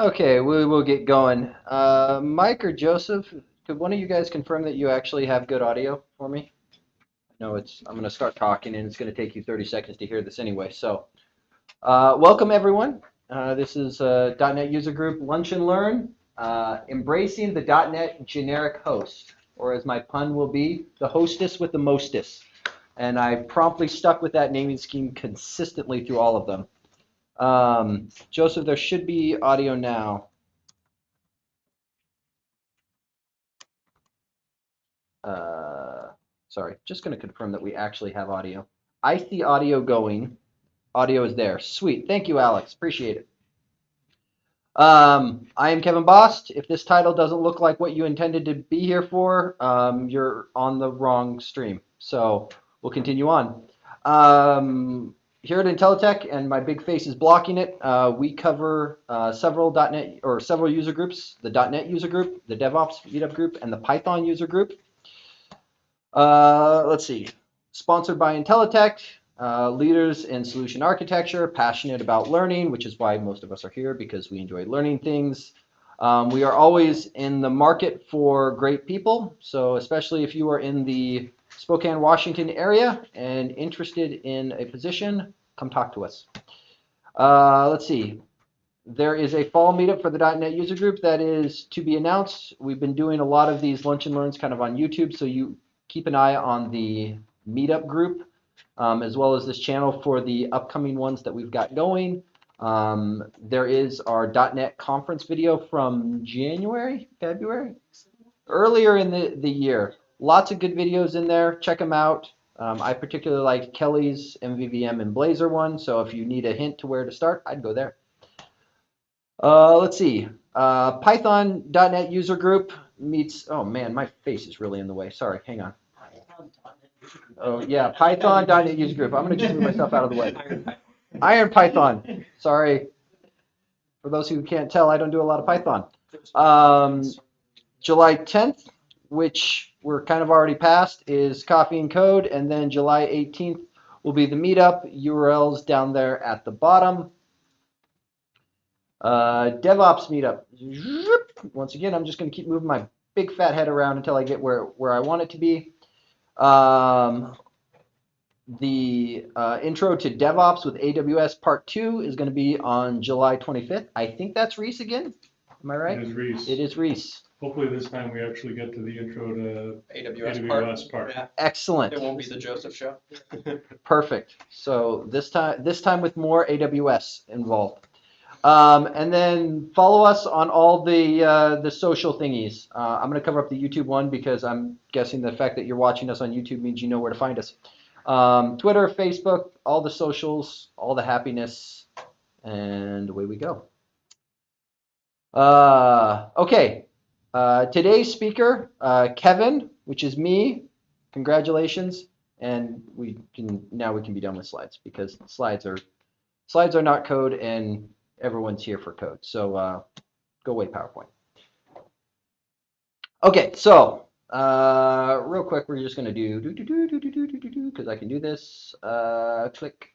Okay, we will get going. Mike or Joseph, could one of you guys confirm that you actually have good audio for me? No, I'm going to start talking and it's going to take you 30 seconds to hear this anyway. So, welcome everyone. This is .NET User Group Lunch and Learn, embracing the .NET generic host, or as my pun will be, the hostess with the mostess. And I promptly stuck with that naming scheme consistently through all of them. Joseph, there should be audio now. Sorry, just going to confirm that we actually have audio. I see audio going. Audio is there. Sweet. Thank you, Alex. Appreciate it. I am Kevin Bost. If this title doesn't look like what you intended to be here for, you're on the wrong stream. So we'll continue on. Here at Intelitech, and my big face is blocking it, we cover several .NET or several user groups: the .NET user group, the DevOps meetup group, and the Python user group. Let's see. Sponsored by Intelitech, leaders in solution architecture, passionate about learning, which is why most of us are here, because we enjoy learning things. We are always in the market for great people, so especially if you are in the Spokane, Washington area and interested in a position, come talk to us. Let's see. There is a fall meetup for the .NET user group that is to be announced. We've been doing a lot of these lunch and learns kind of on YouTube, so you keep an eye on the meetup group, as well as this channel for the upcoming ones that we've got going. There is our .NET conference video from January, February, earlier in the year. Lots of good videos in there. Check them out. I particularly like Kelly's MVVM and Blazor one, so if you need a hint to where to start, I'd go there. Let's see. Python.NET user group meets. Oh man, my face is really in the way. Sorry, hang on. Oh yeah, Python.NET user group. I'm gonna just move myself out of the way. Iron Python. Sorry. For those who can't tell, I don't do a lot of Python. July 10th, which we're kind of already past, is Coffee and Code, and then July 18th will be the meetup. URLs down there at the bottom. DevOps meetup. Once again, I'm just going to keep moving my big fat head around until I get where I want it to be. The intro to DevOps with AWS Part 2 is going to be on July 25th. I think that's Reese again. Am I right? It is Reese. It is Reese. Hopefully this time we actually get to the intro to AWS part. Yeah. Excellent. It won't be the Joseph show. Perfect. So this time with more AWS involved. And then follow us on all the social thingies. I'm going to cover up the YouTube one because I'm guessing the fact that you're watching us on YouTube means you know where to find us. Twitter, Facebook, all the socials, all the happiness, and away we go. Okay. Today's speaker, Kevin, which is me. Congratulations. And we can be done with slides because slides are not code and everyone's here for code. So go away, PowerPoint. Okay, so real quick, we're just going to do because I can do this. Click.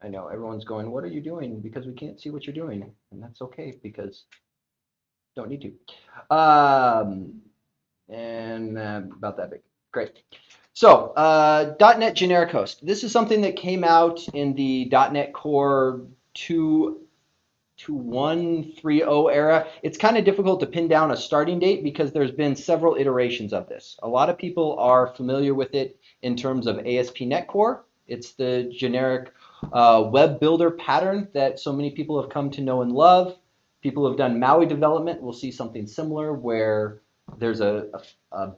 I know everyone's going, what are you doing? Because we can't see what you're doing. And that's okay because don't need to. And about that big. Great. So .NET generic host. This is something that came out in the .NET Core 2.1.3.0 era. It's kind of difficult to pin down a starting date because there's been several iterations of this. A lot of people are familiar with it in terms of ASP.NET Core. It's the generic web builder pattern that so many people have come to know and love. People who have done MAUI development will see something similar where there's a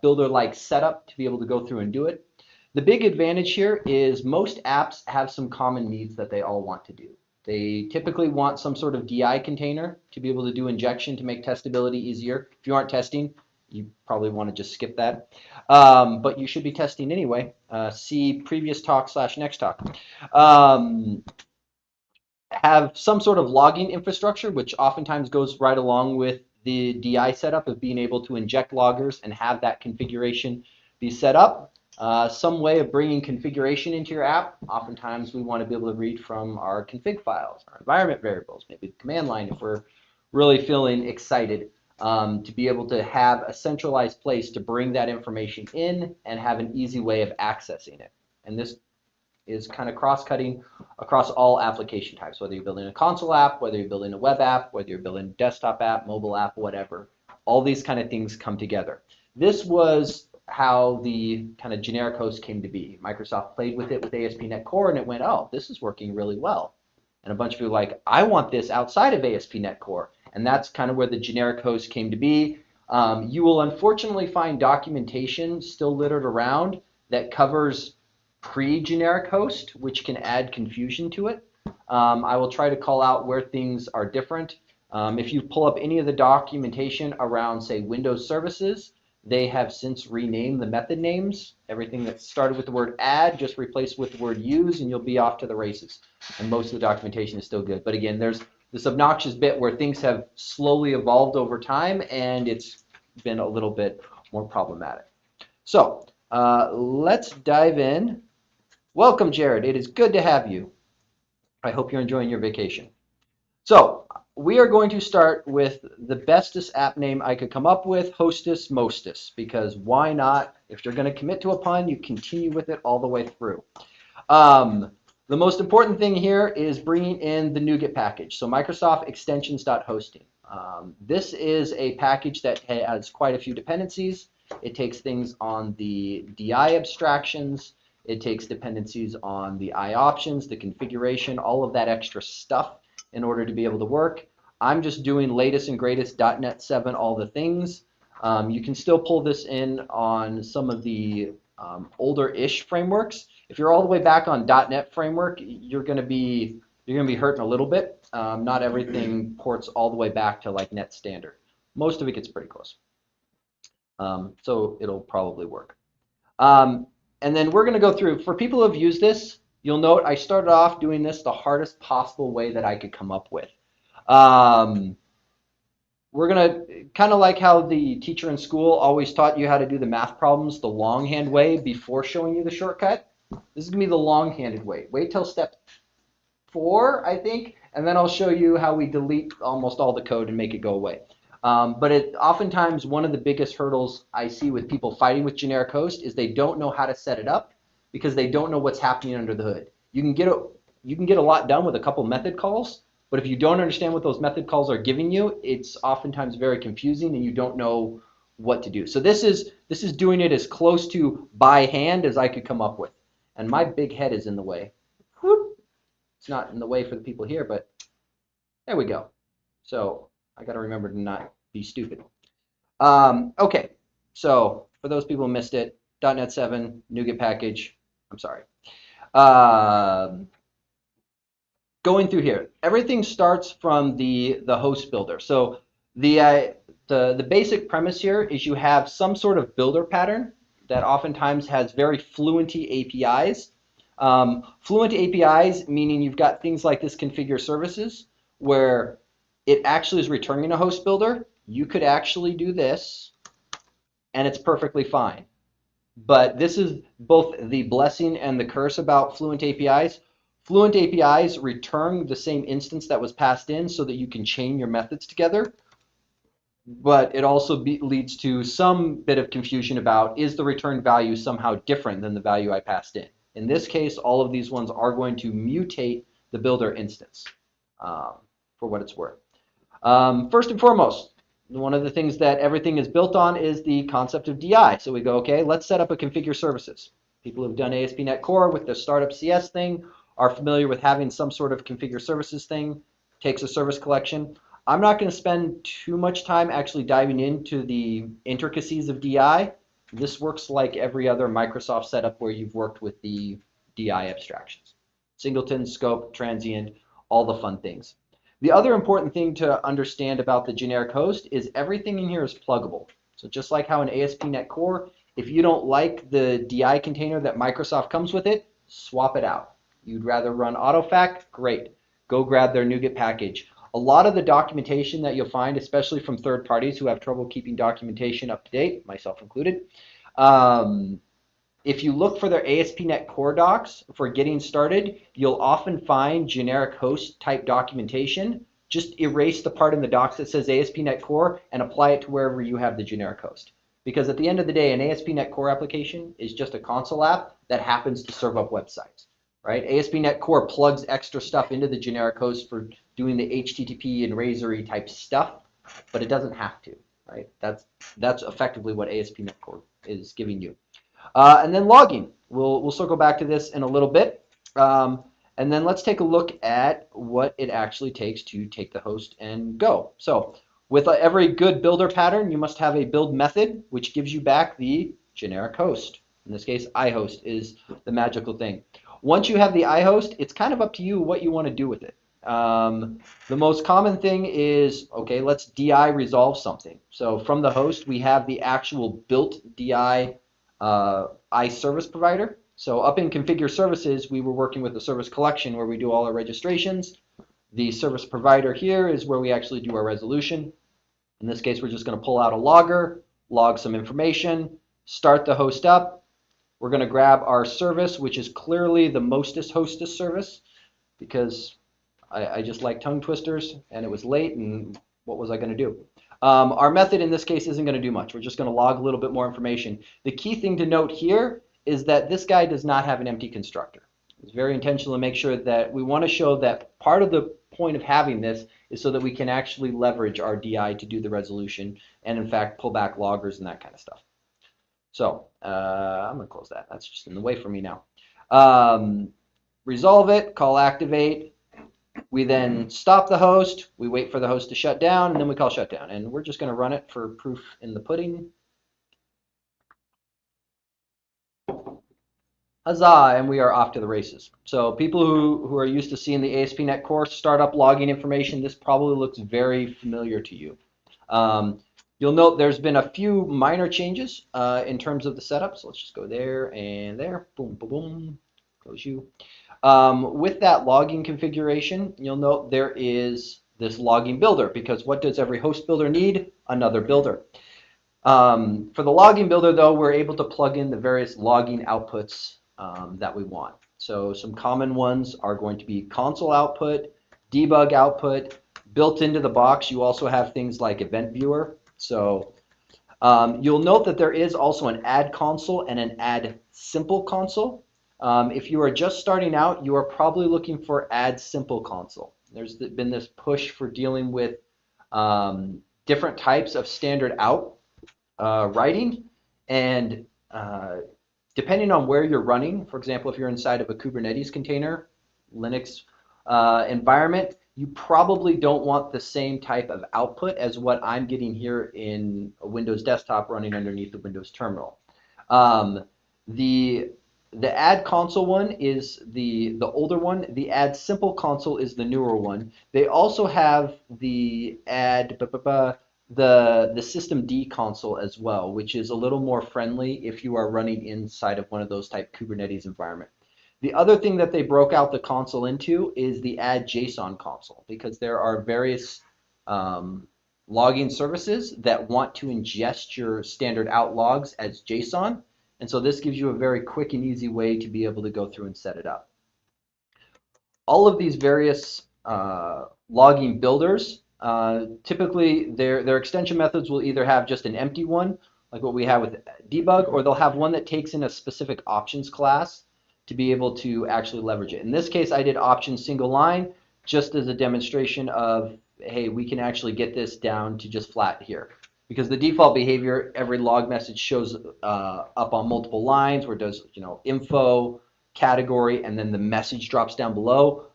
builder-like setup to be able to go through and do it. The big advantage here is most apps have some common needs that they all want to do. They typically want some sort of DI container to be able to do injection to make testability easier. If you aren't testing, you probably want to just skip that. But you should be testing anyway. See previous talk / next talk. Have some sort of logging infrastructure, which oftentimes goes right along with the DI setup of being able to inject loggers and have that configuration be set up. some way of bringing configuration into your app. Oftentimes we want to be able to read from our config files, our environment variables, maybe the command line if we're really feeling excited to be able to have a centralized place to bring that information in and have an easy way of accessing it. And this is kind of cross-cutting across all application types, whether you're building a console app, whether you're building a web app, whether you're building a desktop app, mobile app, whatever. All these kind of things come together. This was how the kind of generic host came to be. Microsoft played with it with ASP.NET Core, and it went, oh, this is working really well. And a bunch of people were like, I want this outside of ASP.NET Core. And that's kind of where the generic host came to be. You will unfortunately find documentation still littered around that covers pre-generic host, which can add confusion to it. I will try to call out where things are different. If you pull up any of the documentation around, say, Windows services, they have since renamed the method names. Everything that started with the word add just replaced with the word use, and you'll be off to the races. And most of the documentation is still good. But again, there's this obnoxious bit where things have slowly evolved over time, and it's been a little bit more problematic. So let's dive in. Welcome, Jared. It is good to have you. I hope you're enjoying your vacation. So we are going to start with the bestest app name I could come up with, Hostess Mostess, because why not? If you're going to commit to a pun, you continue with it all the way through. The most important thing here is bringing in the NuGet package, so Microsoft extensions.hosting. This is a package that has quite a few dependencies. It takes things on the DI abstractions. It takes dependencies on the IOptions, the configuration, all of that extra stuff in order to be able to work. I'm just doing latest and greatest .NET 7, all the things. You can still pull this in on some of the older-ish frameworks. If you're all the way back on .NET framework, you're going to be hurting a little bit. Not everything ports all the way back to like net standard. Most of it gets pretty close. So it'll probably work. And then we're going to go through, for people who have used this, you'll note I started off doing this the hardest possible way that I could come up with. We're going to, kind of like how the teacher in school always taught you how to do the math problems the longhand way before showing you the shortcut. This is going to be the long-handed way. Wait till step 4, I think, and then I'll show you how we delete almost all the code and make it go away. But oftentimes one of the biggest hurdles I see with people fighting with generic host is they don't know how to set it up because they don't know what's happening under the hood. You can get a lot done with a couple method calls, but if you don't understand what those method calls are giving you, it's oftentimes very confusing and you don't know what to do. So this is doing it as close to by hand as I could come up with. And my big head is in the way. Whoop. It's not in the way for the people here, but there we go. So I got to remember to not be stupid. Okay, so for those people who missed it, .NET 7, NuGet package, I'm sorry. Going through here, everything starts from the host builder. So the basic premise here is you have some sort of builder pattern that oftentimes has very fluenty APIs. Fluent APIs meaning you've got things like this configure services where it actually is returning a host builder. You could actually do this, and it's perfectly fine. But this is both the blessing and the curse about Fluent APIs. Fluent APIs return the same instance that was passed in so that you can chain your methods together. But it also leads to some bit of confusion about, is the return value somehow different than the value I passed in? In this case, all of these ones are going to mutate the builder instance for what it's worth. First and foremost, one of the things that everything is built on is the concept of DI. So we go, okay, let's set up a configure services. People who've done ASP.NET Core with the startup CS thing are familiar with having some sort of configure services thing. Takes a service collection. I'm not going to spend too much time actually diving into the intricacies of DI. This works like every other Microsoft setup where you've worked with the DI abstractions. Singleton, scope, transient, all the fun things. The other important thing to understand about the generic host is everything in here is pluggable. So just like how in ASP.NET Core, if you don't like the DI container that Microsoft comes with it, swap it out. You'd rather run AutoFac? Great. Go grab their NuGet package. A lot of the documentation that you'll find, especially from third parties who have trouble keeping documentation up to date, myself included, if you look for their ASP.NET Core docs for getting started, you'll often find generic host type documentation. Just erase the part in the docs that says ASP.NET Core and apply it to wherever you have the generic host. Because at the end of the day, an ASP.NET Core application is just a console app that happens to serve up websites, right? ASP.NET Core plugs extra stuff into the generic host for doing the HTTP and Razor-y type stuff, but it doesn't have to, right? That's effectively what ASP.NET Core is giving you. And then logging. We'll circle back to this in a little bit. And then let's take a look at what it actually takes to take the host and go. So with every good builder pattern, you must have a build method, which gives you back the generic host. In this case, iHost is the magical thing. Once you have the iHost, it's kind of up to you what you want to do with it. The most common thing is, okay, let's DI resolve something. So from the host, we have the actual built DI iService provider. So up in configure services, we were working with the service collection where we do all our registrations. The service provider here is where we actually do our resolution. In this case, we're just going to pull out a logger, log some information, start the host up. We're going to grab our service, which is clearly the mostest hostess service, because I just like tongue twisters and it was late and what was I going to do? Our method in this case isn't going to do much. We're just going to log a little bit more information. The key thing to note here is that this guy does not have an empty constructor. It's very intentional to make sure that we want to show that part of the point of having this is so that we can actually leverage our DI to do the resolution and in fact pull back loggers and that kind of stuff. So I'm going to close that. That's just in the way for me now. Resolve it, call activate. We then stop the host, we wait for the host to shut down, and then we call shutdown. And we're just going to run it for proof in the pudding. Huzzah, and we are off to the races. So people who are used to seeing the ASP.NET Core startup logging information, this probably looks very familiar to you. You'll note there's been a few minor changes in terms of the setup. So let's just go there and there. Boom, boom, boom. Close you. With that logging configuration, you'll note there is this logging builder, because what does every host builder need? Another builder. For the logging builder, though, we're able to plug in the various logging outputs that we want. So some common ones are going to be console output, debug output. Built into the box, you also have things like event viewer. So you'll note that there is also an add console and an add simple console. If you are just starting out, you are probably looking for add simple console. There's been this push for dealing with different types of standard out writing, and depending on where you're running, for example, if you're inside of a Kubernetes container, Linux environment, you probably don't want the same type of output as what I'm getting here in a Windows desktop running underneath the Windows terminal. The add console one is the older one. The add simple console is the newer one. They also have the add the system D console as well, which is a little more friendly if you are running inside of one of those type Kubernetes environment. The other thing that they broke out the console into is the add JSON console, because there are various logging services that want to ingest your standard out logs as JSON. And so this gives you a very quick and easy way to be able to go through and set it up. All of these various logging builders, typically their extension methods will either have just an empty one, like what we have with debug, or they'll have one that takes in a specific options class to be able to actually leverage it. In this case, I did options single line just as a demonstration of, hey, we can actually get this down to just flat here. Because the default behavior, every log message shows up on multiple lines where it does, info, category, and then the message drops down below.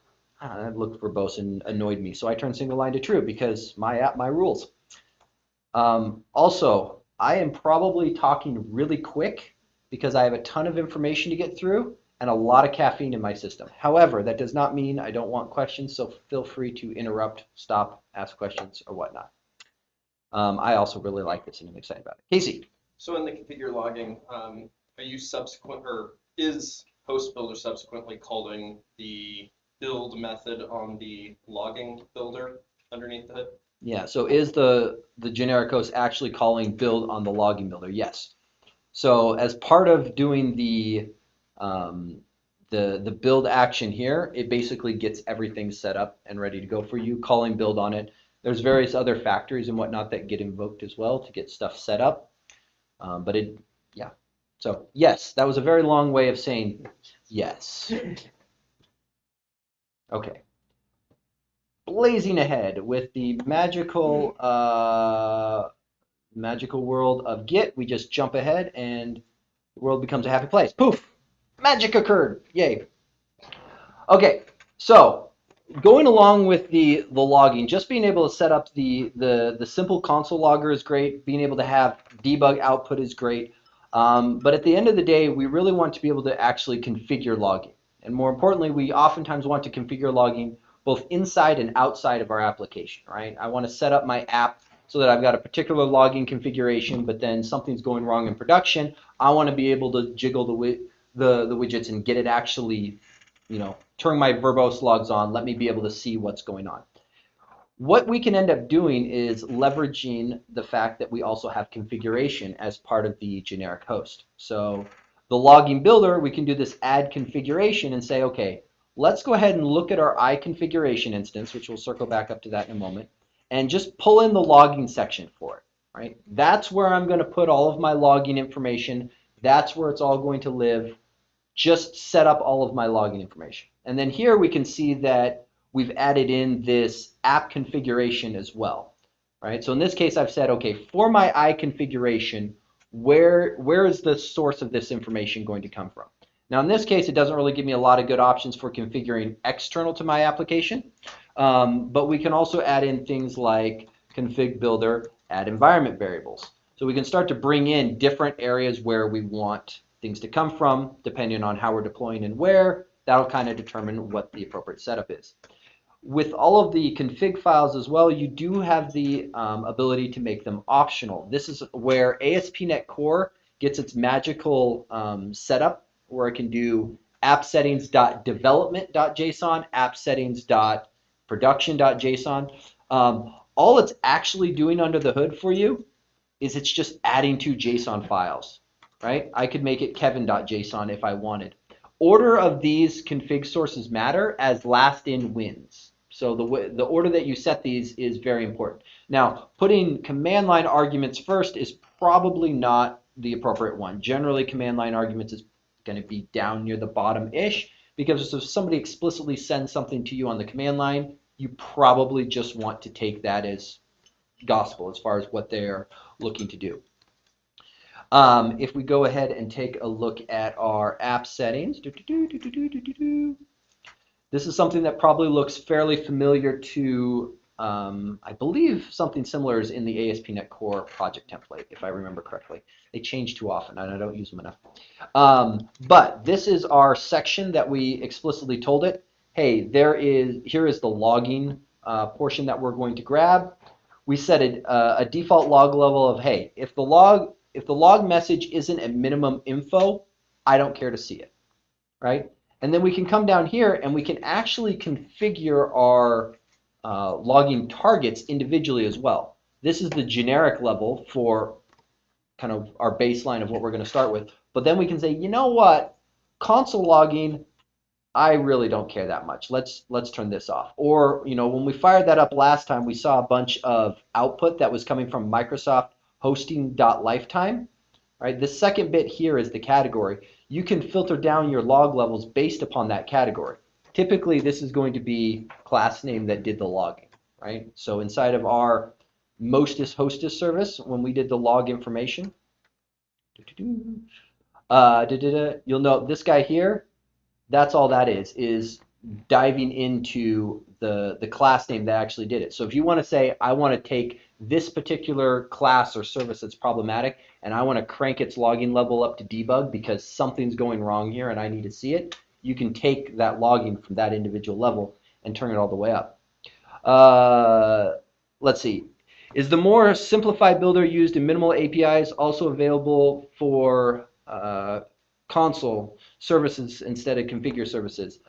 That looked verbose and annoyed me. So I turned single line to true because my app, my rules. Also, I am probably talking really quick because I have a ton of information to get through and a lot of caffeine in my system. However, that does not mean I don't want questions, so feel free to interrupt, stop, ask questions, or whatnot. I also really like this and I'm excited about it. Casey. So in the configure logging, are you subsequent, or is host builder subsequently calling the build method on the logging builder underneath the hood? Yeah, so is the generic host actually calling build on the logging builder? Yes. So as part of doing the build action here, it basically gets everything set up and ready to go for you, calling build on it. There's various other factories and whatnot that get invoked as well to get stuff set up. But it, yeah. So yes, that was a very long way of saying yes. Okay. Blazing ahead with the magical magical world of Git, we just jump ahead and the world becomes a happy place. Poof! Magic occurred. Yay. Okay, so going along with the logging, just being able to set up the simple console logger is great. Being able to have debug output is great. But at the end of the day, we really want to be able to actually configure logging. And more importantly, we oftentimes want to configure logging both inside and outside of our application, right? I want to set up my app so that I've got a particular logging configuration, but then something's going wrong in production. I want to be able to jiggle the widgets and get it actually, turn my verbose logs on, let me be able to see what's going on. What we can end up doing is leveraging the fact that we also have configuration as part of the generic host. So the logging builder, we can do this add configuration and say, okay, let's go ahead and look at our iConfiguration instance, which we'll circle back up to that in a moment, and just pull in the logging section for it, right? That's where I'm going to put all of my logging information. That's where it's all going to live. Just set up all of my logging information. And then here we can see that we've added in this app configuration as well, right? So in this case, I've said, okay, for my iConfiguration, where is the source of this information going to come from? Now, in this case, it doesn't really give me a lot of good options for configuring external to my application, but we can also add in things like config builder, add environment variables. So we can start to bring in different areas where we want things to come from, depending on how we're deploying and where. That'll kind of determine what the appropriate setup is. With all of the config files as well, you do have the ability to make them optional. This is where ASP.NET Core gets its magical setup, where it can do app settings.development.json, app settings.production.json. All it's actually doing under the hood for you is it's just adding two JSON files, right? I could make it kevin.json if I wanted. Order of these config sources matter as last in wins. So the order that you set these is very important. Now, putting command line arguments first is probably not the appropriate one. Generally, command line arguments is going to be down near the bottom-ish, because if somebody explicitly sends something to you on the command line, you probably just want to take that as gospel as far as what they're looking to do. If we go ahead and take a look at our app settings, this is something that probably looks fairly familiar to, I believe something similar is in the ASP.NET Core project template, if I remember correctly. They change too often, and I don't use them enough. But this is our section that we explicitly told it, hey, here is the logging portion that we're going to grab. We set a default log level of, hey, if the log message isn't at minimum info, I don't care to see it, right? And then we can come down here and we can actually configure our logging targets individually as well. This is the generic level for kind of our baseline of what we're going to start with. But then we can say, you know what, console logging, I really don't care that much. Let's turn this off. Or, when we fired that up last time, we saw a bunch of output that was coming from Microsoft hosting.lifetime. Right? The second bit here is the category. You can filter down your log levels based upon that category. Typically, this is going to be class name that did the logging, right? So inside of our Mostis hostess service, when we did the log information, you'll note this guy here, that's all that is diving into the class name that actually did it. So if you want to say, I want to take this particular class or service that's problematic, and I want to crank its logging level up to debug because something's going wrong here and I need to see it, you can take that logging from that individual level and turn it all the way up. Let's see. Is the more simplified builder used in minimal APIs also available for console services instead of configure services?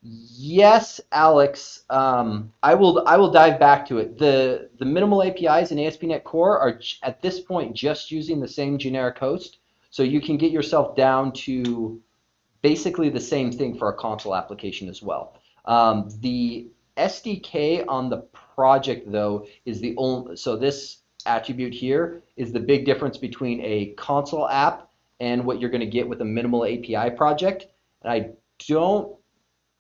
Yes, Alex. I will dive back to it. The minimal APIs in ASP.NET Core are at this point just using the same generic host, so you can get yourself down to basically the same thing for a console application as well. The SDK on the project though is the only, so this attribute here is the big difference between a console app and what you're going to get with a minimal API project. And don't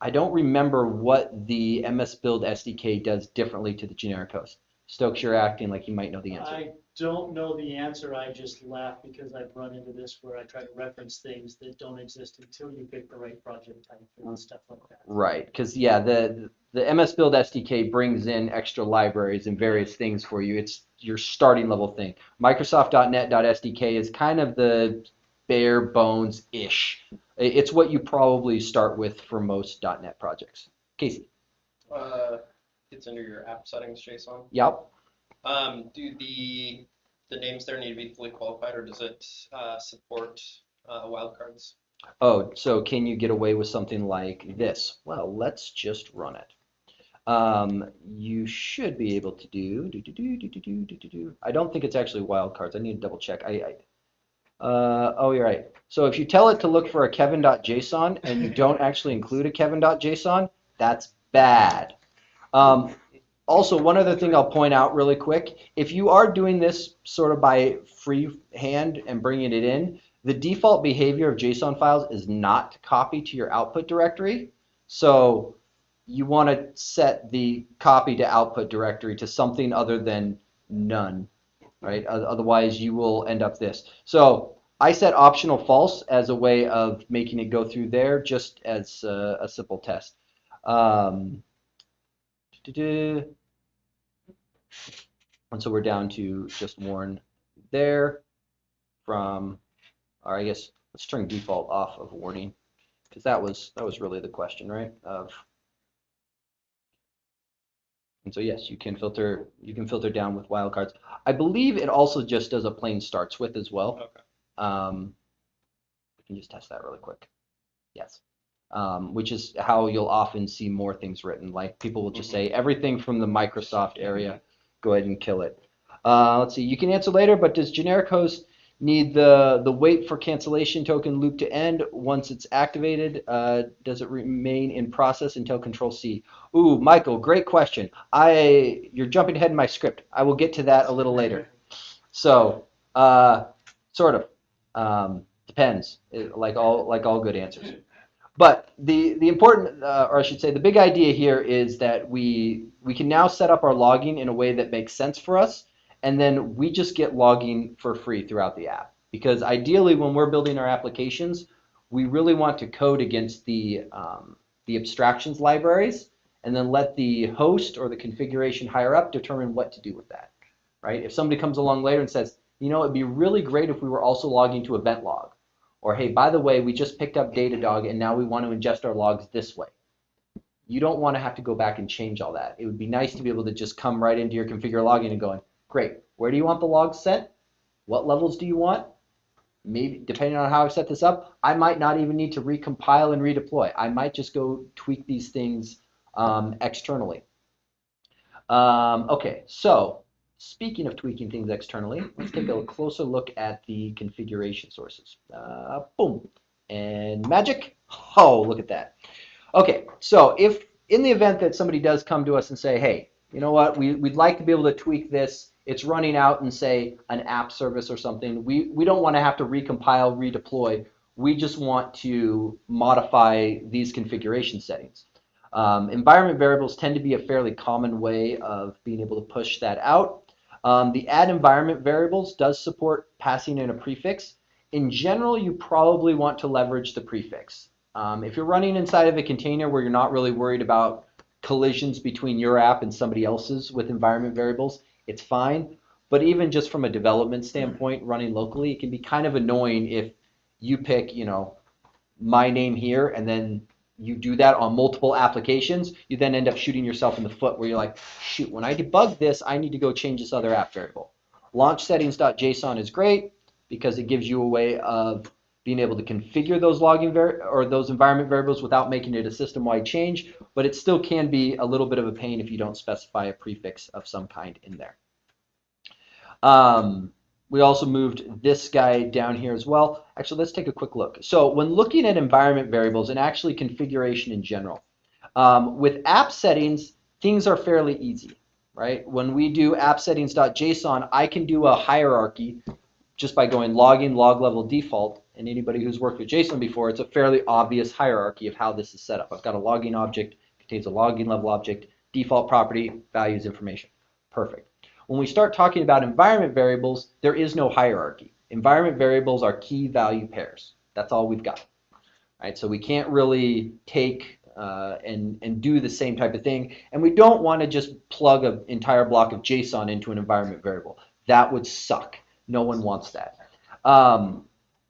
I don't remember what the MS Build SDK does differently to the generic host. Stokes, you're acting like you might know the answer. I don't know the answer. I just laugh because I've run into this where I try to reference things that don't exist until you pick the right project type and stuff like that. Right, because yeah, the MS Build SDK brings in extra libraries and various things for you. It's your starting level thing. Microsoft.NET.SDK is kind of the bare bones-ish. It's what you probably start with for most .NET projects. Casey. It's under your app settings, JSON. Yep. Do the names there need to be fully qualified, or does it support wildcards? Oh, so can you get away with something like this? Well, let's just run it. You should be able to do. I don't think it's actually wildcards. I need to double check. Oh, you're right. So if you tell it to look for a Kevin.json and you don't actually include a Kevin.json, that's bad. Also, one other thing I'll point out really quick, if you are doing this sort of by freehand and bringing it in, the default behavior of JSON files is not to copy to your output directory. So you want to set the copy to output directory to something other than none, right? Otherwise, you will end up this. So I set optional false as a way of making it go through there, just as a simple test. And so we're down to just warn there from, or I guess let's turn default off of warning, because that was really the question, right? And so yes, you can filter down with wildcards. I believe it also just does a plain starts with as well. Okay. We can just test that really quick. Yes. Which is how you'll often see more things written. Like people will just say everything from the Microsoft area, go ahead and kill it. Let's see, you can answer later, but does generic host need the wait for cancellation token loop to end once it's activated? Does it remain in process until Control C? Ooh, Michael, great question. You're jumping ahead in my script. I will get to that a little later. So, sort of. Depends, like all good answers. But the important, or I should say, the big idea here is that we can now set up our logging in a way that makes sense for us, and then we just get logging for free throughout the app. Because ideally, when we're building our applications, we really want to code against the abstractions libraries, and then let the host or the configuration higher up determine what to do with that. Right? If somebody comes along later and says, you know, it'd be really great if we were also logging to event log. Or, hey, by the way, we just picked up Datadog and now we want to ingest our logs this way. You don't want to have to go back and change all that. It would be nice to be able to just come right into your configure login and going, great, where do you want the logs sent? What levels do you want? Maybe, depending on how I set this up, I might not even need to recompile and redeploy. I might just go tweak these things externally. Okay, so speaking of tweaking things externally, let's take a closer look at the configuration sources. Boom. And magic. Oh, look at that. Okay, so if in the event that somebody does come to us and say, hey, you know what, we'd like to be able to tweak this. It's running out in, say, an app service or something. We don't want to have to recompile, redeploy. We just want to modify these configuration settings. Environment variables tend to be a fairly common way of being able to push that out. The add environment variables does support passing in a prefix. In general, you probably want to leverage the prefix. If you're running inside of a container where you're not really worried about collisions between your app and somebody else's with environment variables, it's fine. But even just from a development standpoint, running locally, it can be kind of annoying if you pick, you know, my name here and then you do that on multiple applications, you then end up shooting yourself in the foot where you're like, shoot, when I debug this, I need to go change this other app variable. Launch settings.json is great because it gives you a way of being able to configure those or those environment variables without making it a system-wide change, but it still can be a little bit of a pain if you don't specify a prefix of some kind in there. We also moved this guy down here as well. Actually, let's take a quick look. So when looking at environment variables and actually configuration in general, with app settings, things are fairly easy, right? When we do app settings.json, I can do a hierarchy just by going login, log level, default. And anybody who's worked with JSON before, it's a fairly obvious hierarchy of how this is set up. I've got a logging object, contains a login level object, default property, values, information. Perfect. When we start talking about environment variables, there is no hierarchy. Environment variables are key value pairs. That's all we've got. Right? So we can't really take and do the same type of thing. And we don't want to just plug an entire block of JSON into an environment variable. That would suck. No one wants that.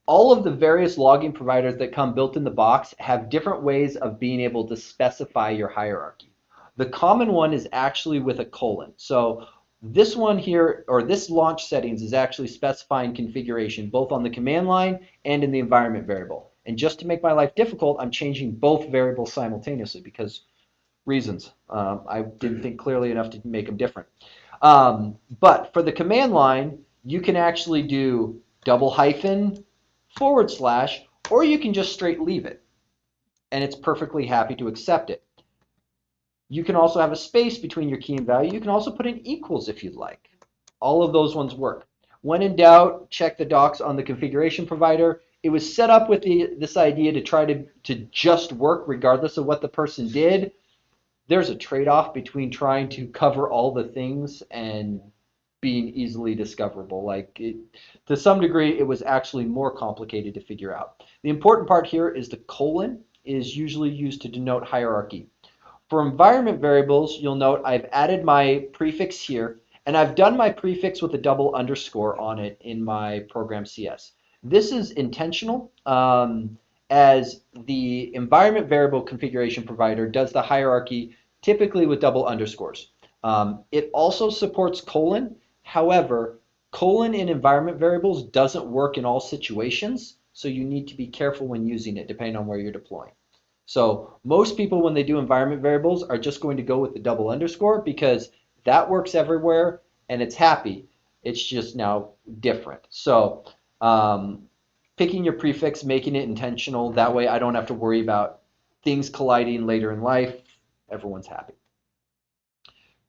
All of the various logging providers that come built in the box have different ways of being able to specify your hierarchy. The common one is actually with a colon. So this one here, or this launch settings, is actually specifying configuration both on the command line and in the environment variable. And just to make my life difficult, I'm changing both variables simultaneously because reasons. I didn't think clearly enough to make them different. But for the command line, you can actually do double hyphen, /, or you can just straight leave it. And it's perfectly happy to accept it. You can also have a space between your key and value. You can also put in equals if you'd like. All of those ones work. When in doubt, check the docs on the configuration provider. It was set up with this idea to try to just work regardless of what the person did. There's a trade-off between trying to cover all the things and being easily discoverable. To some degree, it was actually more complicated to figure out. The important part here is the colon is usually used to denote hierarchy. For environment variables, you'll note I've added my prefix here, and I've done my prefix with a double underscore on it in my program CS. This is intentional, as the environment variable configuration provider does the hierarchy typically with double underscores. It also supports colon. However, colon in environment variables doesn't work in all situations, so you need to be careful when using it depending on where you're deploying. So most people, when they do environment variables, are just going to go with the double underscore because that works everywhere and it's happy. It's just now different. So picking your prefix, making it intentional, that way I don't have to worry about things colliding later in life. Everyone's happy.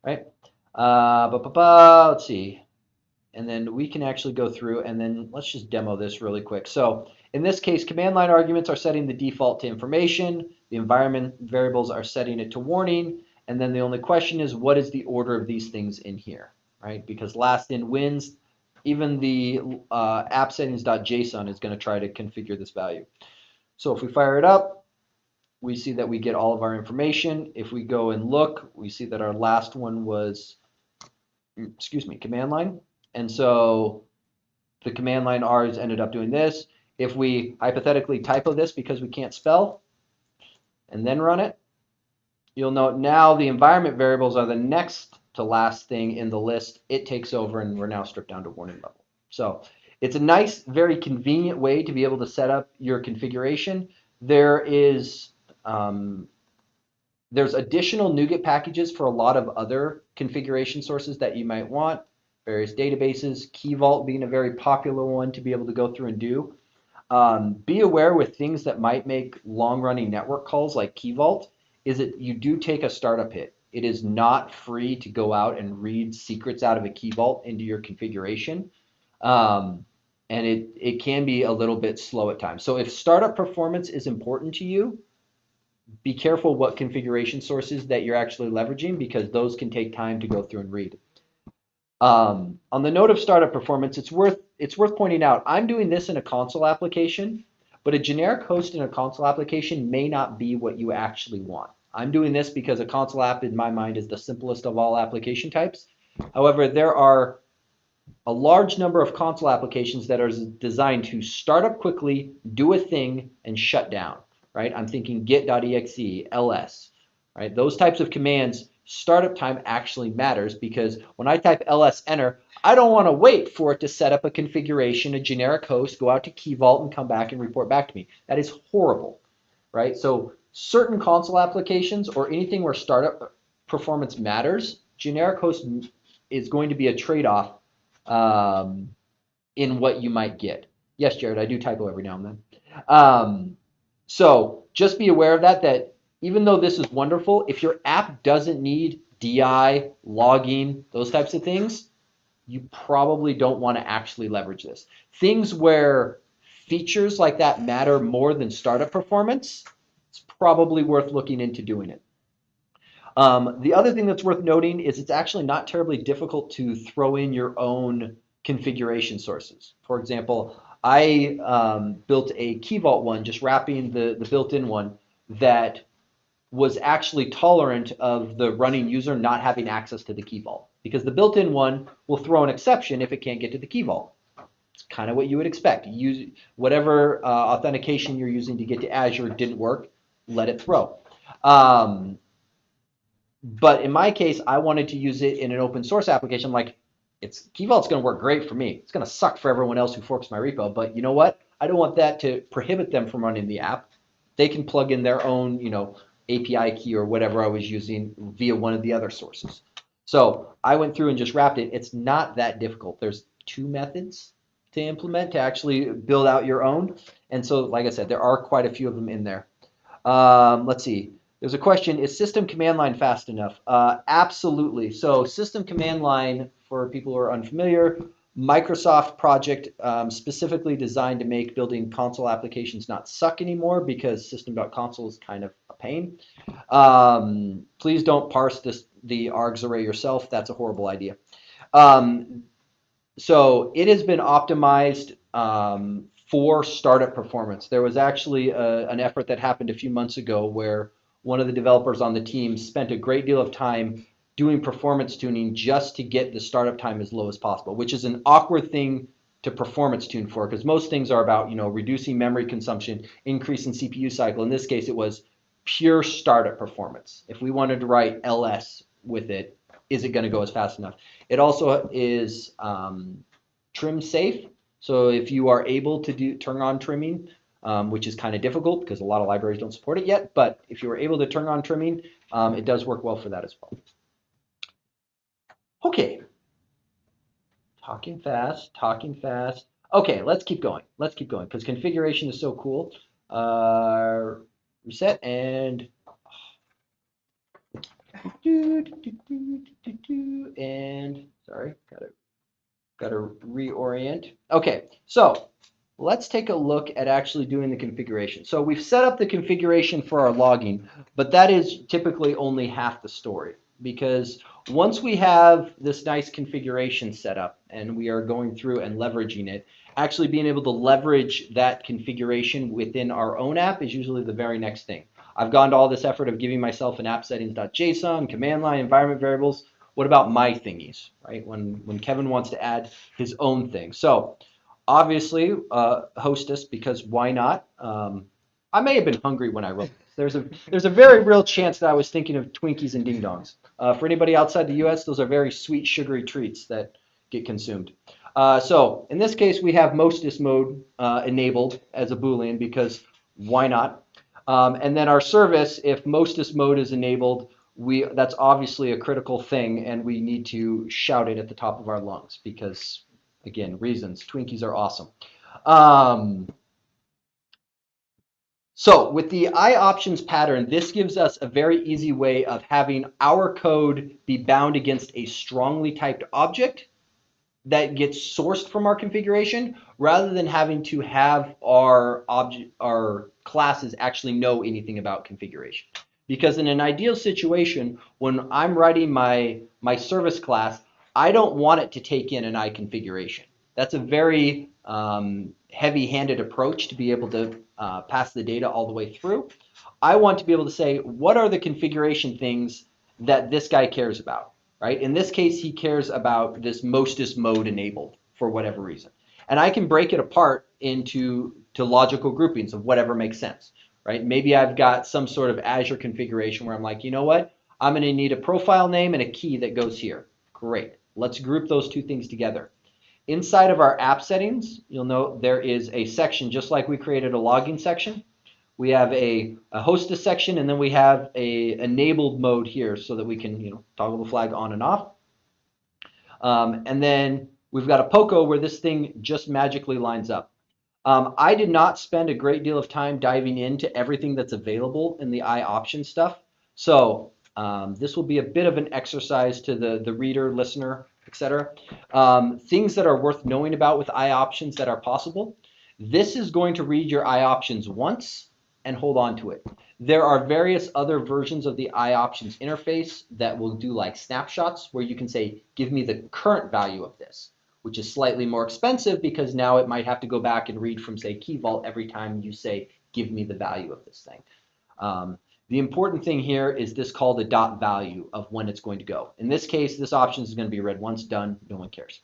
Right? Let's see. And then we can actually go through and then let's just demo this really quick. So in this case, command line arguments are setting the default to information. The environment variables are setting it to warning. And then the only question is, what is the order of these things in here, right? Because last in wins. Even the app settings.json is going to try to configure this value. So if we fire it up, we see that we get all of our information. If we go and look, we see that our last one was, command line. And so the command line R's ended up doing this. If we hypothetically typo this because we can't spell and then run it, you'll note now the environment variables are the next to last thing in the list. It takes over and we're now stripped down to warning level. So it's a nice, very convenient way to be able to set up your configuration. There's additional NuGet packages for a lot of other configuration sources that you might want. Various databases, Key Vault being a very popular one to be able to go through and do. Be aware with things that might make long-running network calls like Key Vault is that you do take a startup hit. It is not free to go out and read secrets out of a Key Vault into your configuration. And it can be a little bit slow at times. So if startup performance is important to you, be careful what configuration sources that you're actually leveraging because those can take time to go through and read. On the note of startup performance, it's worth pointing out, I'm doing this in a console application, but a generic host in a console application may not be what you actually want. I'm doing this because a console app in my mind is the simplest of all application types. However, there are a large number of console applications that are designed to start up quickly, do a thing, and shut down. Right? I'm thinking get.exe, ls. Right? Those types of commands startup time actually matters, because when I type ls enter, I don't want to wait for it to set up a configuration, a generic host, go out to Key Vault and come back and report back to me. That is horrible, right? So certain console applications or anything where startup performance matters, generic host is going to be a trade-off in what you might get. Yes, Jared, I do typo every now and then. So just be aware of that even though this is wonderful, if your app doesn't need DI, logging, those types of things, you probably don't want to actually leverage this. Things where features like that matter more than startup performance, it's probably worth looking into doing it. The other thing that's worth noting is it's actually not terribly difficult to throw in your own configuration sources. For example, I built a Key Vault one, just wrapping the built-in one that was actually tolerant of the running user not having access to the Key Vault, because the built-in one will throw an exception if it can't get to the Key Vault. It's kind of what you would expect. Use whatever authentication you're using to get to Azure didn't work, let it throw. But in my case, I wanted to use it in an open source application. I'm like, Key Vault's going to work great for me. It's going to suck for everyone else who forks my repo. But you know what? I don't want that to prohibit them from running the app. They can plug in their own, API key or whatever I was using via one of the other sources. So I went through and just wrapped it. It's not that difficult. There's 2 methods to implement to actually build out your own. And so, like I said, there are quite a few of them in there. Let's see. There's a question, is system command line fast enough? Absolutely. So system command line, for people who are unfamiliar, Microsoft project specifically designed to make building console applications not suck anymore, because system.console is kind of a pain. Please don't parse the args array yourself. That's a horrible idea. So it has been optimized for startup performance. There was actually an effort that happened a few months ago where one of the developers on the team spent a great deal of time doing performance tuning just to get the startup time as low as possible, which is an awkward thing to performance tune for, because most things are about reducing memory consumption, increasing CPU cycle. In this case, it was pure startup performance. If we wanted to write ls with it, is it going to go as fast enough? It also is trim safe. So if you are able to turn on trimming, which is kind of difficult because a lot of libraries don't support it yet, but if you are able to turn on trimming, it does work well for that as well. Okay. Talking fast. Okay, let's keep going because configuration is so cool. Reset and sorry, gotta reorient. Okay, so let's take a look at actually doing the configuration. So we've set up the configuration for our logging, but that is typically only half the story, because once we have this nice configuration set up and we are going through and leveraging it, actually being able to leverage that configuration within our own app is usually the very next thing. I've gone to all this effort of giving myself an app settings.json, command line, environment variables. What about my thingies, right? When Kevin wants to add his own thing. So obviously, hostess, because why not? I may have been hungry when I wrote this. There's a very real chance that I was thinking of Twinkies and Ding Dongs. For anybody outside the US, those are very sweet, sugary treats that get consumed. So in this case, we have Mostess mode enabled as a Boolean, because why not? And then our service, if Mostess mode is enabled, that's obviously a critical thing, and we need to shout it at the top of our lungs because, again, reasons. Twinkies are awesome. So with the IOptions pattern, this gives us a very easy way of having our code be bound against a strongly typed object that gets sourced from our configuration, rather than having to have our classes actually know anything about configuration. Because in an ideal situation, when I'm writing my service class, I don't want it to take in an I configuration. That's a very heavy-handed approach to be able to pass the data all the way through. I want to be able to say, what are the configuration things that this guy cares about? Right? In this case, he cares about this Mostess mode enabled for whatever reason. And I can break it apart into logical groupings of whatever makes sense. Right? Maybe I've got some sort of Azure configuration where I'm like, you know what? I'm going to need a profile name and a key that goes here. Great. Let's group those two things together. Inside of our app settings, you'll note there is a section, just like we created a logging section. We have a hostess section, and then we have a enabled mode here so that we can toggle the flag on and off. And then we've got a POCO where this thing just magically lines up. I did not spend a great deal of time diving into everything that's available in the IOptions stuff. So this will be a bit of an exercise to the reader, listener, etc. Things that are worth knowing about with IOptions that are possible. This is going to read your IOptions once and hold on to it. There are various other versions of the IOptions interface that will do like snapshots where you can say, give me the current value of this, which is slightly more expensive because now it might have to go back and read from, say, Key Vault every time you say, give me the value of this thing. The important thing here is this called a dot value of when it's going to go. In this case, this option is going to be read once, done, no one cares.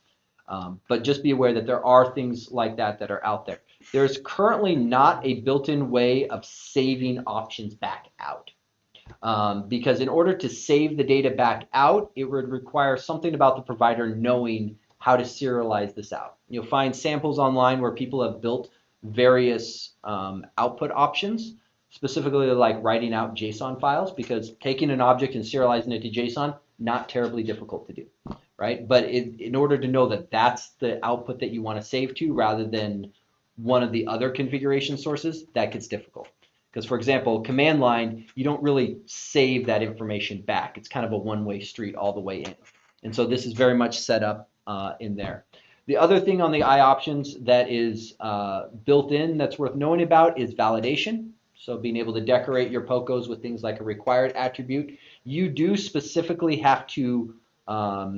But just be aware that there are things like that that are out there. There's currently not a built-in way of saving options back out. Because in order to save the data back out, it would require something about the provider knowing how to serialize this out. You'll find samples online where people have built various output options, specifically like writing out JSON files, because taking an object and serializing it to JSON, not terribly difficult to do, right? But in order to know that that's the output that you want to save to rather than one of the other configuration sources, that gets difficult. Because, for example, command line, you don't really save that information back. It's kind of a one-way street all the way in. And so this is very much set up in there. The other thing on the IOptions that is built in that's worth knowing about is validation. So being able to decorate your POCOs with things like a required attribute. You do specifically have to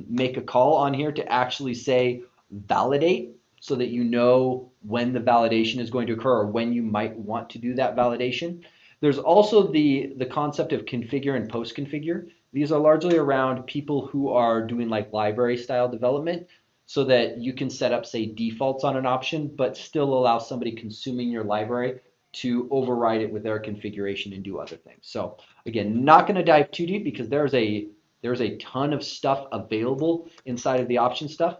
make a call on here to actually say validate, so that you know when the validation is going to occur or when you might want to do that validation. There's also the concept of configure and post-configure. These are largely around people who are doing like library style development so that you can set up, say, defaults on an option, but still allow somebody consuming your library to override it with their configuration and do other things. So again, not going to dive too deep because there's a ton of stuff available inside of the option stuff.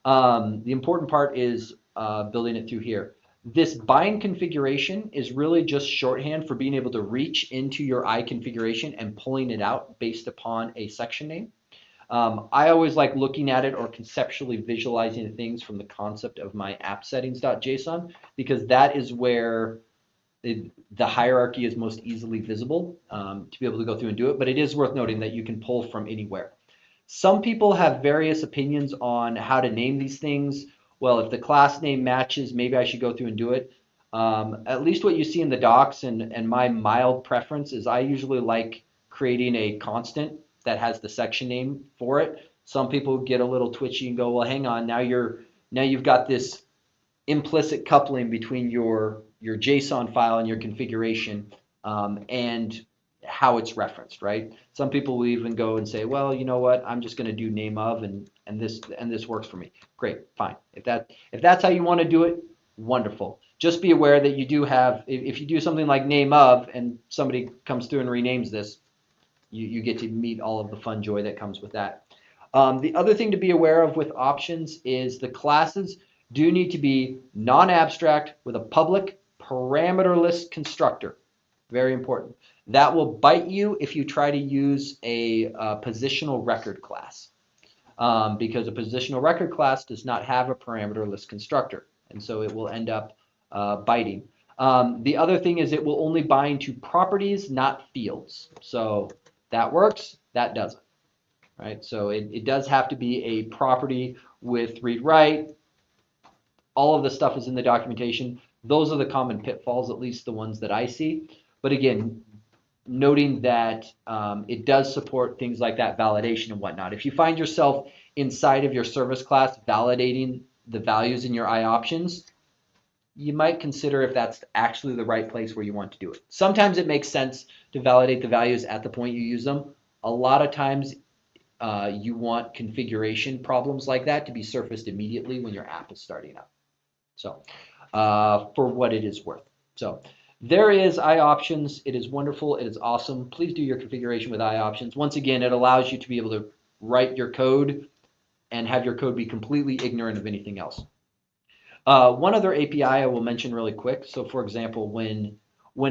The important part is building it through here. This bind configuration is really just shorthand for being able to reach into your I configuration and pulling it out based upon a section name. I always like looking at it or conceptually visualizing things from the concept of my app settings.json because that is where the hierarchy is most easily visible to be able to go through and do it. But it is worth noting that you can pull from anywhere. Some people have various opinions on how to name these things. Well, if the class name matches, maybe I should go through and do it. At least what you see in the docs and my mild preference is I usually like creating a constant that has the section name for it. Some people get a little twitchy and go, well, hang on, now you've got this implicit coupling between your JSON file and your configuration and how it's referenced, right? Some people will even go and say, well, you know what? I'm just going to do name of and this works for me. Great, fine. If that's how you want to do it, wonderful. Just be aware that you do have, if you do something like name of and somebody comes through and renames this, you get to meet all of the fun joy that comes with that. The other thing to be aware of with options is the classes do need to be non-abstract with a public parameterless constructor. Very important. That will bite you if you try to use a positional record class because a positional record class does not have a parameterless constructor, and so it will end up biting. The other thing is it will only bind to properties, not fields. So that works, that doesn't. Right? So it does have to be a property with read-write. All of the stuff is in the documentation. Those are the common pitfalls, at least the ones that I see. But again, noting that it does support things like that validation and whatnot. If you find yourself inside of your service class validating the values in your IOptions, you might consider if that's actually the right place where you want to do it. Sometimes it makes sense to validate the values at the point you use them. A lot of times you want configuration problems like that to be surfaced immediately when your app is starting up. So for what it is worth. So There is IOptions. It is wonderful. It is awesome. Please do your configuration with IOptions. Once again, it allows you to be able to write your code and have your code be completely ignorant of anything else. One other API I will mention really quick. So for example, when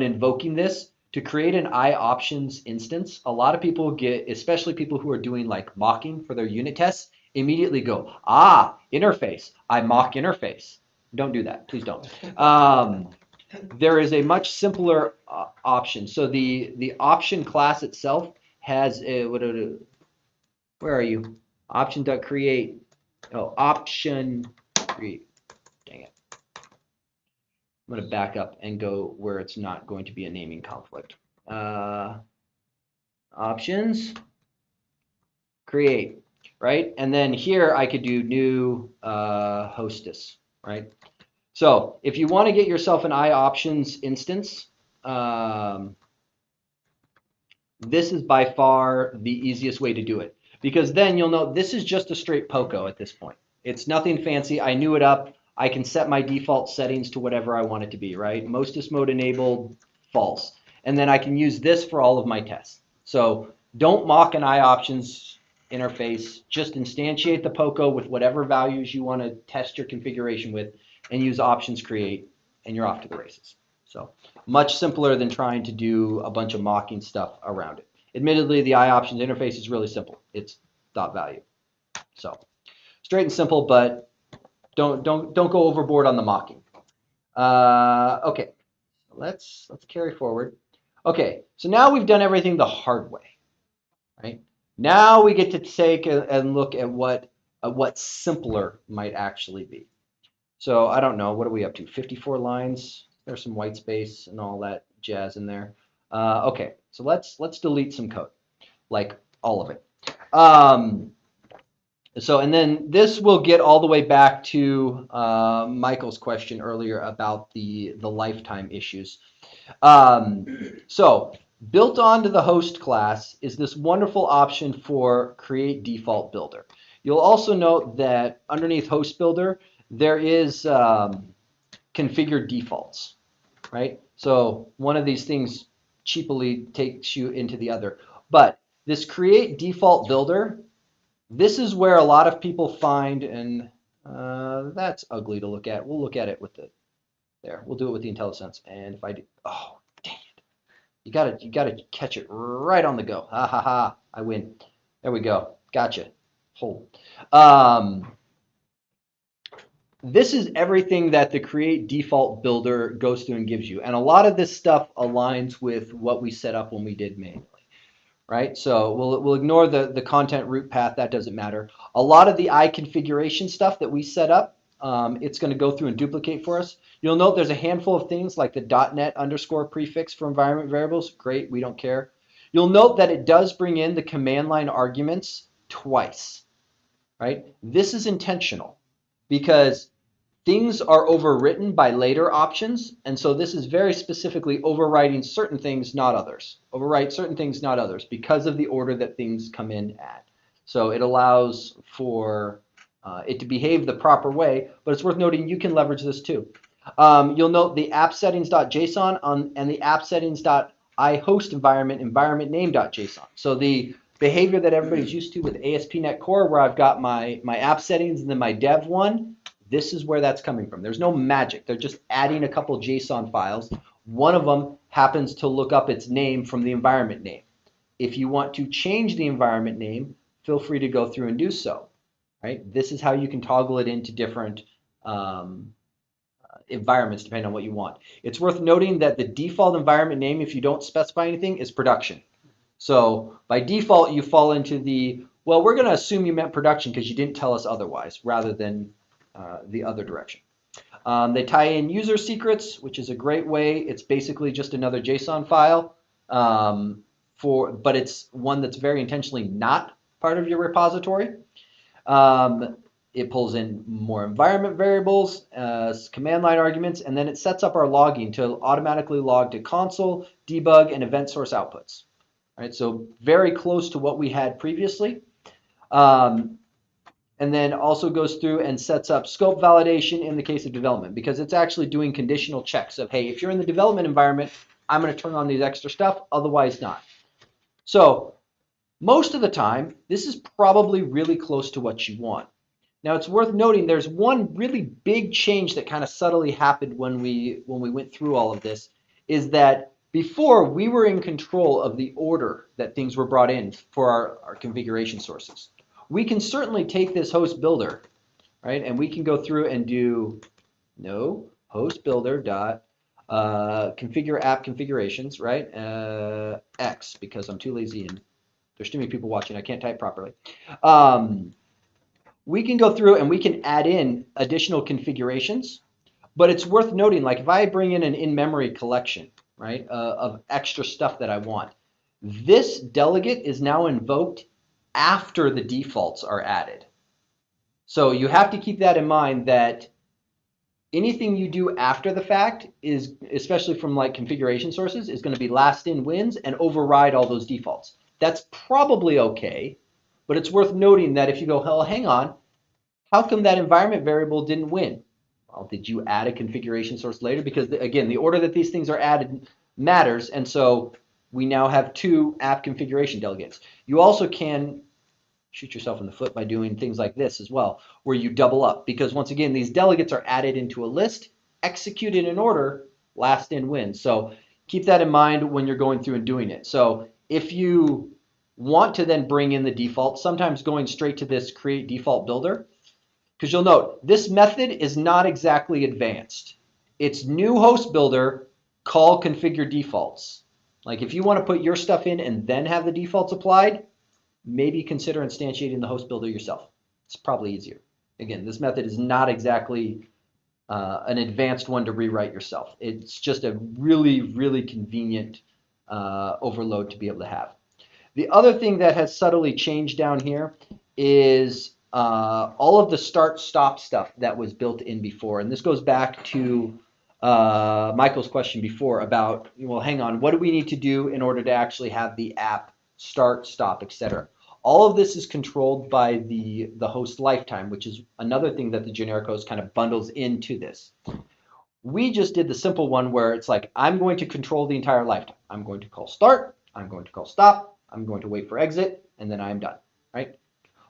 invoking this, to create an IOptions instance, a lot of people get, especially people who are doing like mocking for their unit tests, immediately go, interface, I mock interface. Don't do that, please don't. There is a much simpler option. So the option class itself has a, where are you? Option.create, option create. Dang it. I'm going to back up and go where it's not going to be a naming conflict. Options, create, right? And then here I could do new hostess, right? So if you want to get yourself an IOptions instance, this is by far the easiest way to do it, because then you'll know this is just a straight POCO at this point. It's nothing fancy. I knew it up. I can set my default settings to whatever I want it to be, right? Mostest mode enabled, false. And then I can use this for all of my tests. So don't mock an IOptions interface. Just instantiate the POCO with whatever values you want to test your configuration with and use options create, and you're off to the races. So much simpler than trying to do a bunch of mocking stuff around it. Admittedly, the IOptions interface is really simple. It's dot value. So straight and simple, but don't go overboard on the mocking. Okay, let's carry forward. Okay, so now we've done everything the hard way, right? Now we get to take and look at what simpler might actually be. So I don't know, what are we up to? 54 lines. There's some white space and all that jazz in there. Okay, so let's delete some code, like all of it. So, and then this will get all the way back to Michael's question earlier about the lifetime issues. So built onto the host class is this wonderful option for create default builder. You'll also note that underneath host builder, there is configured defaults, right? So one of these things cheaply takes you into the other. But this create default builder, this is where a lot of people find, and that's ugly to look at. We'll look at it with the, there, we'll do it with the IntelliSense. And if I do, oh, dang it. You gotta catch it right on the go. Ha ha ha, I win. There we go, gotcha. Hold. This is everything that the create default builder goes through and gives you. And a lot of this stuff aligns with what we set up when we did manually, right? So we'll ignore the content root path, that doesn't matter. A lot of the configuration stuff that we set up, it's going to go through and duplicate for us. You'll note there's a handful of things like the .NET underscore prefix for environment variables. Great, we don't care. You'll note that it does bring in the command line arguments twice, right? This is intentional because things are overwritten by later options, and so this is very specifically overriding certain things, not others. Overwrite certain things, not others, because of the order that things come in at. So it allows for it to behave the proper way, but it's worth noting you can leverage this too. You'll note the appsettings.json and the appsettings.ihost environment name.json. So the behavior that everybody's used to with ASP.NET Core, where I've got my app settings and then my dev one, this is where that's coming from. There's no magic. They're just adding a couple JSON files. One of them happens to look up its name from the environment name. If you want to change the environment name, feel free to go through and do so. Right? This is how you can toggle it into different environments depending on what you want. It's worth noting that the default environment name, if you don't specify anything, is production. So by default, you fall into the, well, we're going to assume you meant production because you didn't tell us otherwise, rather than the other direction. They tie in user secrets, which is a great way. It's basically just another JSON file, but it's one that's very intentionally not part of your repository. It pulls in more environment variables, command line arguments, and then it sets up our logging to automatically log to console, debug, and event source outputs. All right, so very close to what we had previously. And and then also goes through and sets up scope validation in the case of development, because it's actually doing conditional checks of, hey, if you're in the development environment, I'm going to turn on these extra stuff, otherwise not. So most of the time, this is probably really close to what you want. Now, it's worth noting there's one really big change that kind of subtly happened when we went through all of this, is that before we were in control of the order that things were brought in for our configuration sources. We can certainly take this host builder, right, and we can go through and do no host builder dot configure app configurations, right, X, because I'm too lazy and there's too many people watching, I can't type properly. We can go through and we can add in additional configurations, but it's worth noting, like if I bring in an in-memory collection, right, of extra stuff that I want, this delegate is now invoked after the defaults are added. So you have to keep that in mind, that anything you do after the fact is, especially from like configuration sources, is going to be last in wins and override all those defaults. That's probably okay, but it's worth noting that if you go, hell, hang on, how come that environment variable didn't win? Well, did you add a configuration source later? Because again, the order that these things are added matters, and so we now have 2 app configuration delegates. You also can shoot yourself in the foot by doing things like this as well, where you double up, because once again, these delegates are added into a list, executed in order, last in wins. So keep that in mind when you're going through and doing it. So if you want to then bring in the default, sometimes going straight to this create default builder, because you'll note this method is not exactly advanced. It's new host builder, call configure defaults. Like if you want to put your stuff in and then have the defaults applied, maybe consider instantiating the host builder yourself. It's probably easier. Again, this method is not exactly an advanced one to rewrite yourself. It's just a really, really convenient overload to be able to have. The other thing that has subtly changed down here is all of the start-stop stuff that was built in before. And this goes back to Michael's question before about, well, hang on, what do we need to do in order to actually have the app start, stop, etc. All of this is controlled by the host lifetime, which is another thing that the generic host kind of bundles into this. We just did the simple one where it's like, I'm going to control the entire lifetime. I'm going to call start, I'm going to call stop, I'm going to wait for exit, and then I'm done, right?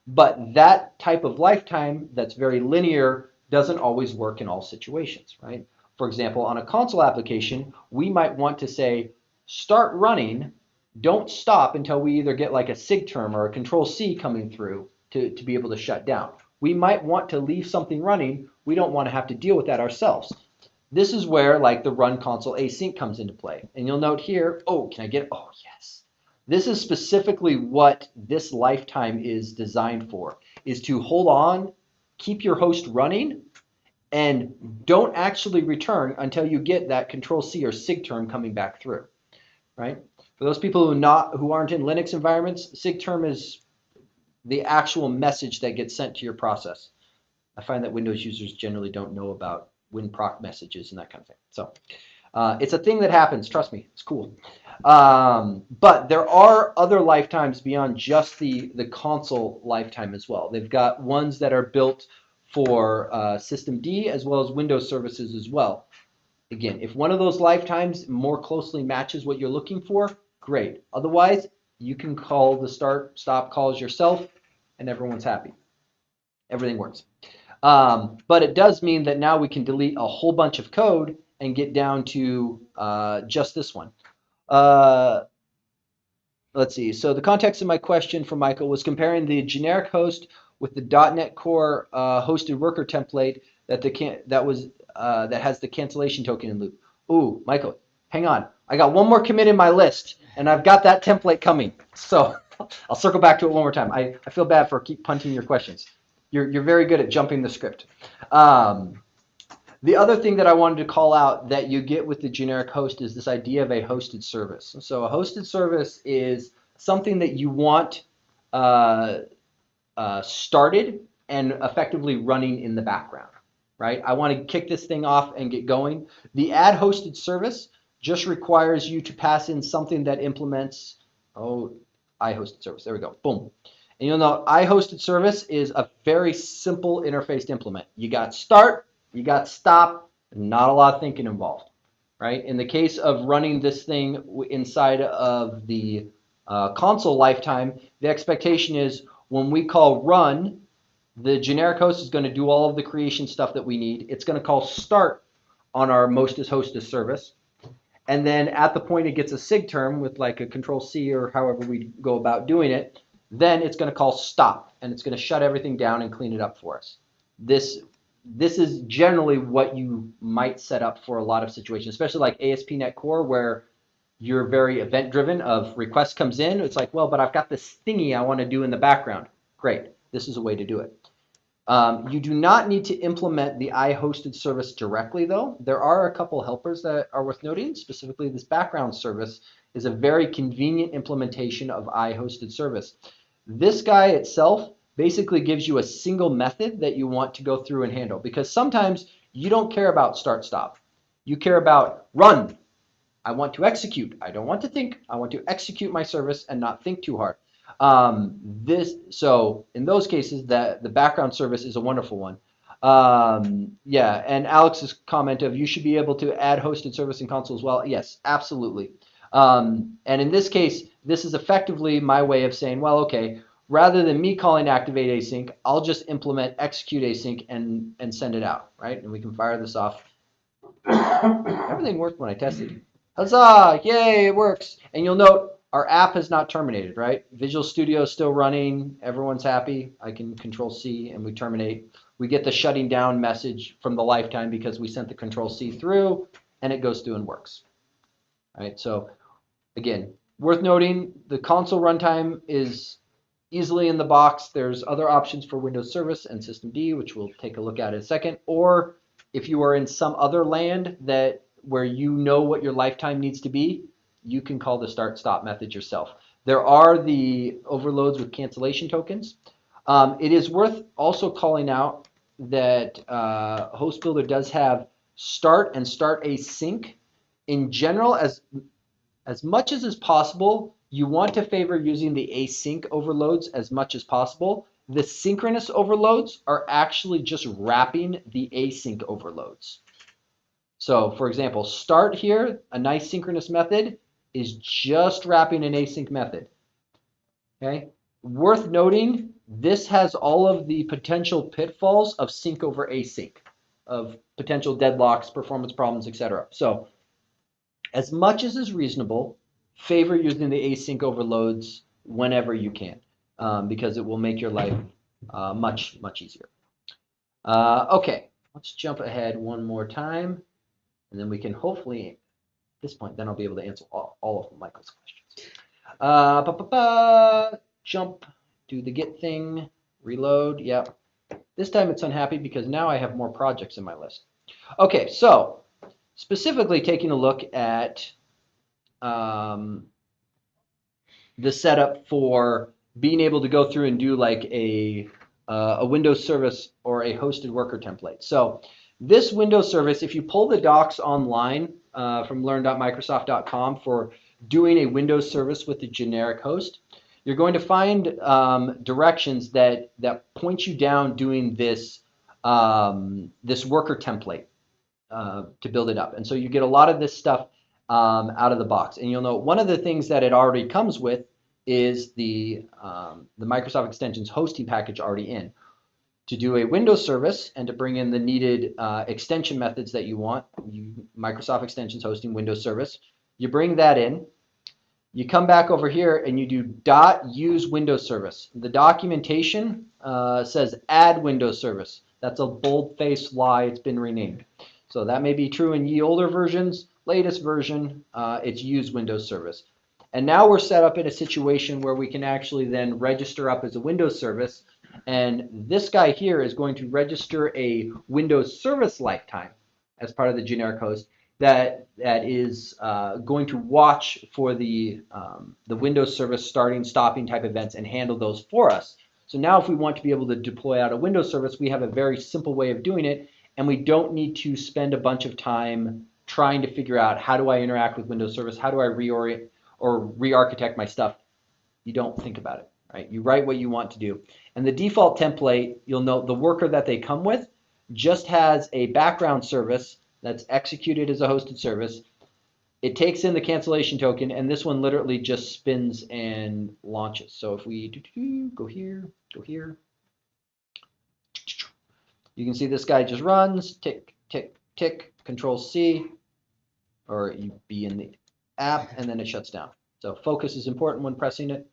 But that type of lifetime that's very linear doesn't always work in all situations, right? For example, on a console application, we might want to say, start running, don't stop until we either get like a sig term or a control C coming through to be able to shut down. We might want to leave something running. We don't want to have to deal with that ourselves. This is where like the run console async comes into play. And you'll note here, oh, can I get, oh, yes. This is specifically what this lifetime is designed for, is to hold on, keep your host running, and don't actually return until you get that control C or sig term coming back through, right? For those people who aren't in Linux environments, sig term is the actual message that gets sent to your process. I find that Windows users generally don't know about WinProc messages and that kind of thing. So it's a thing that happens. Trust me, it's cool. But there are other lifetimes beyond just the console lifetime as well. They've got ones that are built for systemd as well as Windows services as well. Again, if one of those lifetimes more closely matches what you're looking for, great. Otherwise, you can call the start, stop calls yourself, and everyone's happy. Everything works. But it does mean that now we can delete a whole bunch of code and get down to just this one. Let's see. So the context of my question from Michael was comparing the generic host with the .NET Core hosted worker template that has the cancellation token in loop. Ooh, Michael, hang on. I got one more commit in my list, and I've got that template coming. So I'll circle back to it one more time. I feel bad for keep punting your questions. You're very good at jumping the script. The other thing that I wanted to call out that you get with the generic host is this idea of a hosted service. So a hosted service is something that you want started and effectively running in the background, right? I want to kick this thing off and get going. The add hosted service just requires you to pass in something that implements, I hosted service, there we go, boom. And you'll know iHosted service is a very simple interface to implement. You got start, you got stop, not a lot of thinking involved, right? In the case of running this thing inside of the console lifetime, the expectation is when we call run, the generic host is going to do all of the creation stuff that we need. It's going to call start on our most is hostess service. And then at the point it gets a sig term with like a control C or however we go about doing it, then it's going to call stop and it's going to shut everything down and clean it up for us. This is generally what you might set up for a lot of situations, especially like ASP.NET Core where you're very event driven of request comes in. It's like, well, but I've got this thingy I want to do in the background. Great. This is a way to do it. You do not need to implement the iHosted service directly, though. There are a couple helpers that are worth noting. Specifically, this background service is a very convenient implementation of iHosted service. This guy itself basically gives you a single method that you want to go through and handle, because sometimes you don't care about start stop. You care about run. I want to execute. I don't want to think. I want to execute my service and not think too hard. So in those cases, the background service is a wonderful one. Yeah, and Alex's comment of you should be able to add hosted service in console as well. Yes, absolutely. And in this case, this is effectively my way of saying, well, okay, rather than me calling activate async, I'll just implement execute async and send it out, right? And we can fire this off. Everything worked when I tested. Huzzah! Yay, it works. And you'll note our app has not terminated, right? Visual Studio is still running. Everyone's happy. I can control C and we terminate. We get the shutting down message from the lifetime because we sent the control C through and it goes through and works. All right, so again, worth noting, the console runtime is easily in the box. There's other options for Windows Service and Systemd, which we'll take a look at in a second. Or if you are in some other land where you know what your lifetime needs to be, you can call the start stop method yourself. There are the overloads with cancellation tokens. It is worth also calling out that Host Builder does have start and start async. In general, as much as is possible, you want to favor using the async overloads as much as possible. The synchronous overloads are actually just wrapping the async overloads. So for example, start here, a nice synchronous method, is just wrapping an async method. Okay. Worth noting, this has all of the potential pitfalls of sync over async, of potential deadlocks, performance problems, etc. So as much as is reasonable, favor using the async overloads whenever you can, because it will make your life much, much easier. Okay, let's jump ahead one more time, and then we can hopefully, at this point, then I'll be able to answer all of Michael's questions. Jump, do the git thing, reload, yep. This time it's unhappy because now I have more projects in my list. Okay, so specifically taking a look at the setup for being able to go through and do like a Windows service or a hosted worker template. So this Windows service, if you pull the docs online from learn.microsoft.com for doing a Windows service with a generic host, you're going to find directions that point you down doing this this worker template to build it up. And so you get a lot of this stuff out of the box. And you'll know one of the things that it already comes with is the Microsoft Extensions hosting package already in. To do a Windows service and to bring in the needed extension methods that you want, Microsoft Extensions hosting Windows service, you bring that in. You come back over here and you do .use Windows service. The documentation says add Windows service. That's a bold-faced lie. It's been renamed. So that may be true in ye older versions. Latest version, it's use Windows service. And now we're set up in a situation where we can actually then register up as a Windows service. And this guy here is going to register a Windows service lifetime as part of the generic host that is going to watch for the Windows service starting, stopping type events and handle those for us. So now if we want to be able to deploy out a Windows service, we have a very simple way of doing it, and we don't need to spend a bunch of time trying to figure out how do I interact with Windows service, how do I reorient or re-architect my stuff. You don't think about it, right? You write what you want to do. And the default template, you'll note the worker that they come with just has a background service that's executed as a hosted service. It takes in the cancellation token, and this one literally just spins and launches. So if we go here, you can see this guy just runs, tick, tick, tick, Control C, or you be in the app, and then it shuts down. So focus is important when pressing it.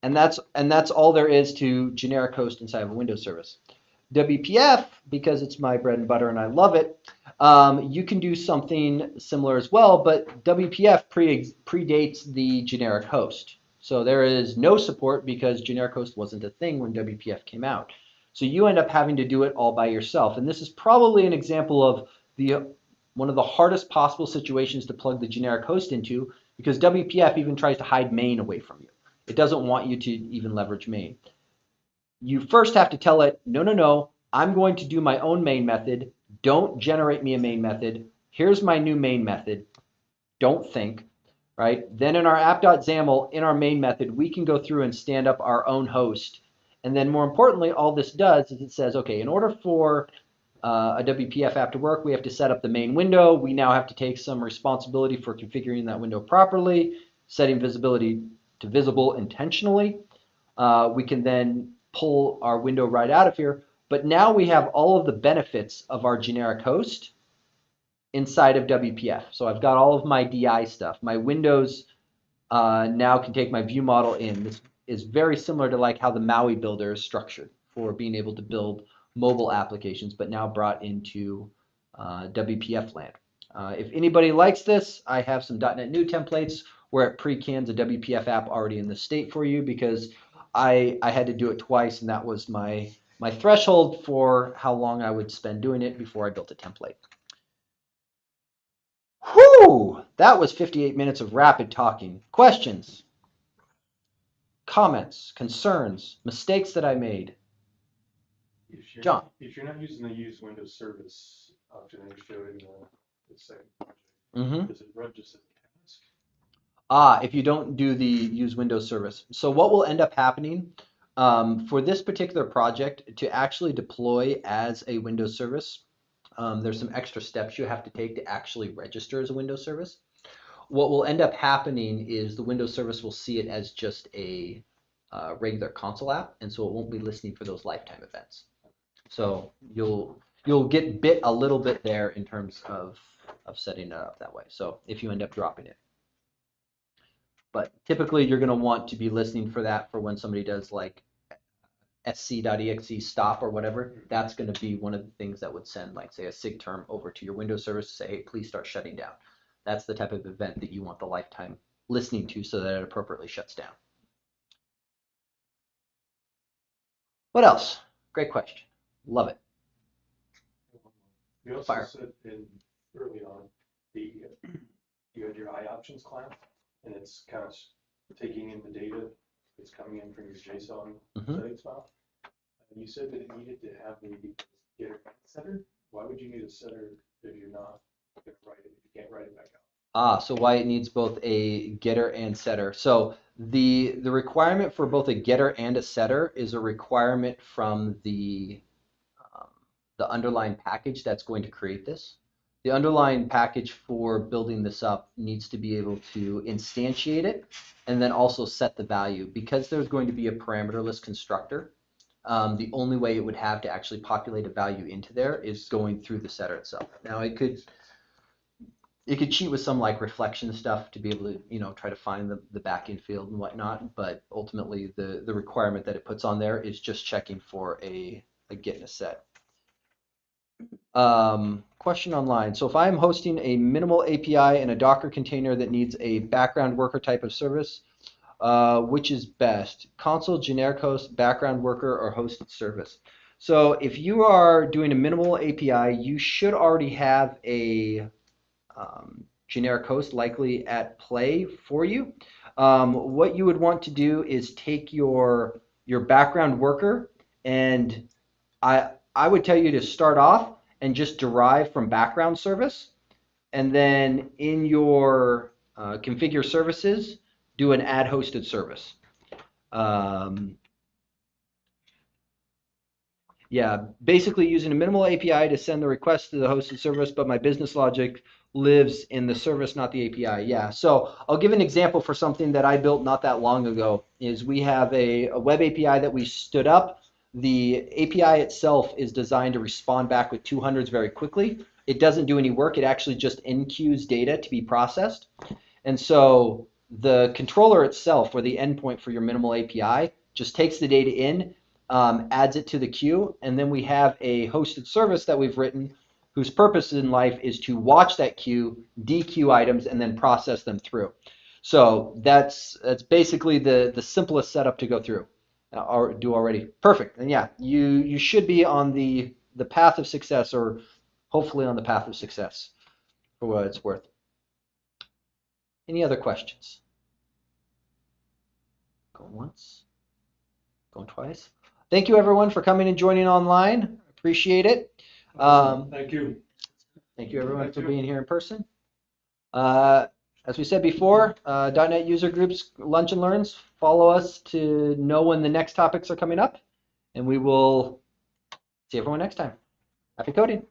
And that's all there is to generic host inside of a Windows service. WPF, because it's my bread and butter and I love it, you can do something similar as well, but WPF predates the generic host. So there is no support because generic host wasn't a thing when WPF came out. So you end up having to do it all by yourself. And this is probably an example of one of the hardest possible situations to plug the generic host into, because WPF even tries to hide main away from you. It doesn't want you to even leverage main. You first have to tell it, no, I'm going to do my own main method. Don't generate me a main method. Here's my new main method. Don't think, right? Then in our app.xaml, in our main method, we can go through and stand up our own host. And then more importantly, all this does is it says, okay, in order for a WPF app to work, we have to set up the main window. We now have to take some responsibility for configuring that window properly, setting visibility to visible intentionally. We can then pull our window right out of here. But now we have all of the benefits of our generic host inside of WPF. So I've got all of my DI stuff. My windows now can take my view model in. This is very similar to like how the Maui builder is structured for being able to build mobile applications, but now brought into WPF land. If anybody likes this, I have some .NET New templates where it pre-cans a WPF app already in the state for you, because I had to do it twice, and that was my threshold for how long I would spend doing it before I built a template. Whew! That was 58 minutes of rapid talking. Questions? Comments? Concerns? Mistakes that I made? John? If you're not using the use Windows service option that you showed in the second project, does it run just as a task? If you don't do the use Windows service. So what will end up happening for this particular project, to actually deploy as a Windows service, there's some extra steps you have to take to actually register as a Windows service. What will end up happening is the Windows service will see it as just a regular console app, and so it won't be listening for those lifetime events. So you'll get bit a little bit there in terms of setting it up that way. So if you end up dropping it. But typically you're going to want to be listening for that for when somebody does like sc.exe stop or whatever. That's going to be one of the things that would send, like, say, a SIG term over to your Windows service to say, hey, please start shutting down. That's the type of event that you want the lifetime listening to so that it appropriately shuts down. What else? Great question. Love it. You also Fire. said early on, you had your IOptions class, and it's kind of taking in the data that's coming in from your JSON settings file. And you said that it needed to have the getter and setter. Why would you need a setter if you're not going to write it, if you can't write it back out? So why it needs both a getter and setter. So the requirement for both a getter and a setter is a requirement from the underlying package that's going to create this. The underlying package for building this up needs to be able to instantiate it and then also set the value. Because there's going to be a parameterless constructor, the only way it would have to actually populate a value into there is going through the setter itself. Now it could cheat with some like reflection stuff to be able to, you know, try to find the backend field and whatnot, but ultimately the requirement that it puts on there is just checking for a get and a set. Question online. So if I'm hosting a minimal API in a Docker container that needs a background worker type of service, which is best? Console, generic host, background worker, or hosted service? So if you are doing a minimal API, you should already have a generic host likely at play for you. What you would want to do is take your background worker, and I would tell you to start off and just derive from background service, and then in your configure services, do an add hosted service. Yeah, basically using a minimal API to send the request to the hosted service, but my business logic lives in the service, not the API. Yeah, so I'll give an example for something that I built not that long ago. Is we have a web API that we stood up. The API itself is designed to respond back with 200s very quickly. It doesn't do any work. It actually just enqueues data to be processed. And so the controller itself, or the endpoint for your minimal API, just takes the data in, adds it to the queue, and then we have a hosted service that we've written whose purpose in life is to watch that queue, dequeue items, and then process them through. So that's basically the simplest setup to go through or do already. Perfect. And yeah, you should be on the path of success, or hopefully on the path of success, for what it's worth. Any other questions? Going once, going twice. Thank you everyone for coming and joining online. Appreciate it. Thank you. Thank you everyone for being here in person. As we said before, .NET user groups, lunch and learns. Follow us to know when the next topics are coming up, and we will see everyone next time. Happy coding.